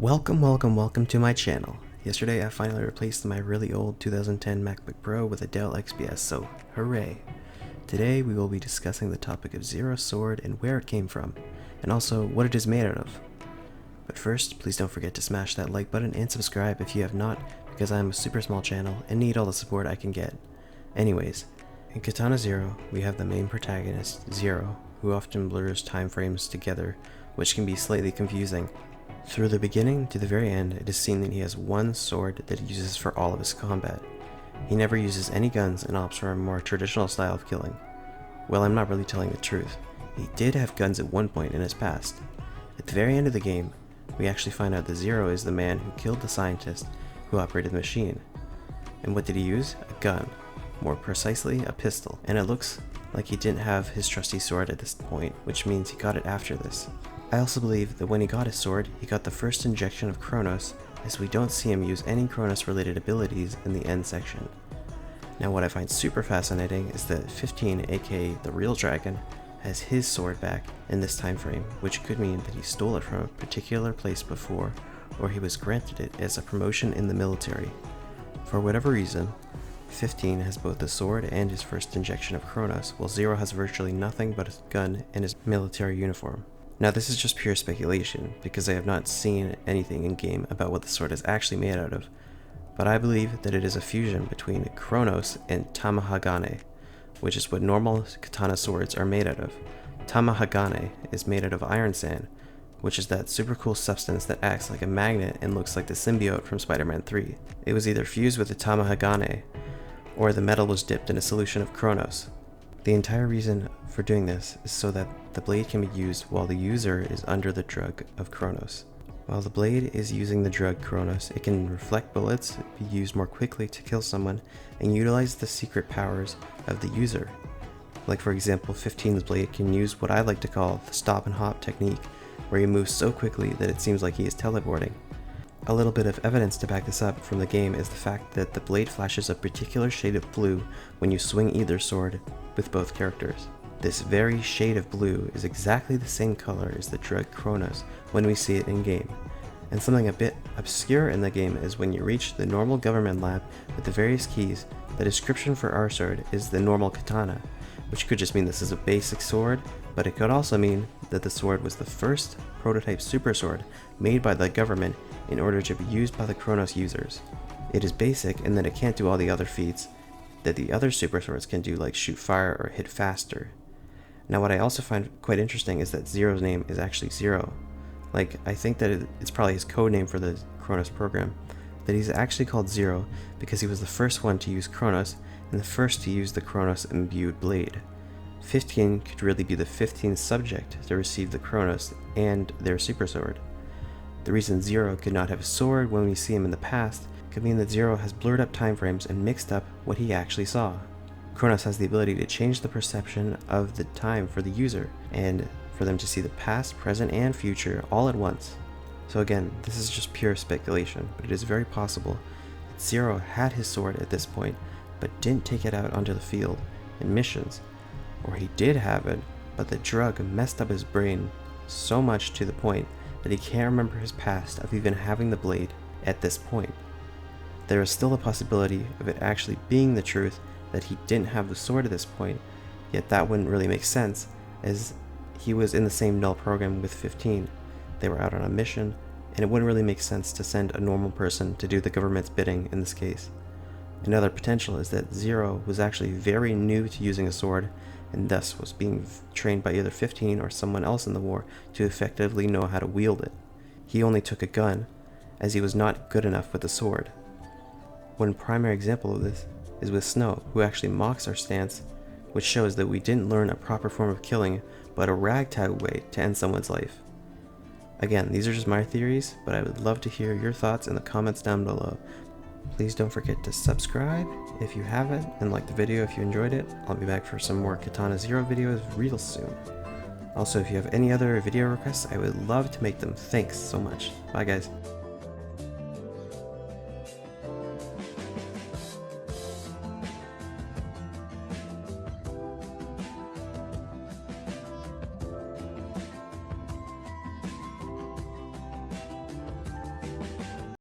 Welcome to my channel. Yesterday I finally replaced my really old 2010 MacBook Pro with a Dell XPS, so hooray! Today we will be discussing the topic of Zero's sword and where it came from, and also what it is made out of. But first, please don't forget to smash that like button and subscribe if you have not, because I am a super small channel and need all the support I can get. Anyways, in Katana Zero, we have the main protagonist, Zero, who often blurs time frames together, which can be slightly confusing. Through the beginning to the very end, it is seen that he has one sword that he uses for all of his combat. He never uses any guns and opts for a more traditional style of killing. Well, I'm not really telling the truth. He did have guns at one point in his past. At the very end of the game, we actually find out that Zero is the man who killed the scientist who operated the machine. And what did he use? A gun. More precisely, a pistol. And it looks like he didn't have his trusty sword at this point, which means he got it after this. I also believe that when he got his sword, he got the first injection of Chronos, as we don't see him use any Chronos-related abilities in the end section. Now what I find super fascinating is that 15, aka the real dragon, has his sword back in this time frame, which could mean that he stole it from a particular place before, or he was granted it as a promotion in the military. For whatever reason, 15 has both the sword and his first injection of Chronos, while Zero has virtually nothing but a gun and his military uniform. Now this is just pure speculation, because I have not seen anything in-game about what the sword is actually made out of, but I believe that it is a fusion between Chronos and Tamahagane, which is what normal katana swords are made out of. Tamahagane is made out of iron sand, which is that super cool substance that acts like a magnet and looks like the symbiote from Spider-Man 3. It was either fused with the Tamahagane, or the metal was dipped in a solution of Chronos. The entire reason for doing this is so that the blade can be used while the user is under the drug of Chronos. While the blade is using the drug Chronos, it can reflect bullets, be used more quickly to kill someone, and utilize the secret powers of the user. Like for example, 15's blade can use what I like to call the stop and hop technique, where he moves so quickly that it seems like he is teleporting. A little bit of evidence to back this up from the game is the fact that the blade flashes a particular shade of blue when you swing either sword with both characters. This very shade of blue is exactly the same color as the drug Chronos when we see it in game. And something a bit obscure in the game is when you reach the normal government lab with the various keys, the description for our sword is the normal katana, which could just mean this is a basic sword, but it could also mean that the sword was the first prototype super sword made by the government in order to be used by the Chronos users. It is basic in that it can't do all the other feats that the other super swords can do, like shoot fire or hit faster. Now what I also find quite interesting is that Zero's name is actually Zero. Like, I think that it's probably his code name for the Chronos program, that he's actually called Zero because he was the first one to use Chronos and the first to use the Chronos imbued blade. 15 could really be the 15th subject to receive the Chronos and their super sword. The reason Zero could not have a sword when we see him in the past could mean that Zero has blurred up time frames and mixed up what he actually saw. Chronos has the ability to change the perception of the time for the user, and for them to see the past, present, and future all at once. So again, this is just pure speculation, but it is very possible that Zero had his sword at this point, but didn't take it out onto the field in missions, or he did have it, but the drug messed up his brain so much to the point that he can't remember his past of even having the blade at this point. There is still a possibility of it actually being the truth that he didn't have the sword at this point, yet that wouldn't really make sense, as he was in the same null program with 15. They were out on a mission, and it wouldn't really make sense to send a normal person to do the government's bidding in this case. Another potential is that Zero was actually very new to using a sword, and thus was being trained by either 15 or someone else in the war to effectively know how to wield it. He only took a gun, as he was not good enough with a sword. One primary example of this is with Snow, who actually mocks our stance, which shows that we didn't learn a proper form of killing, but a ragtag way to end someone's life. Again, these are just my theories, but I would love to hear your thoughts in the comments down below. Please don't forget to subscribe if you haven't, and like the video if you enjoyed it. I'll be back for some more Katana Zero videos real soon. Also, if you have any other video requests, I would love to make them. Thanks so much. Bye guys.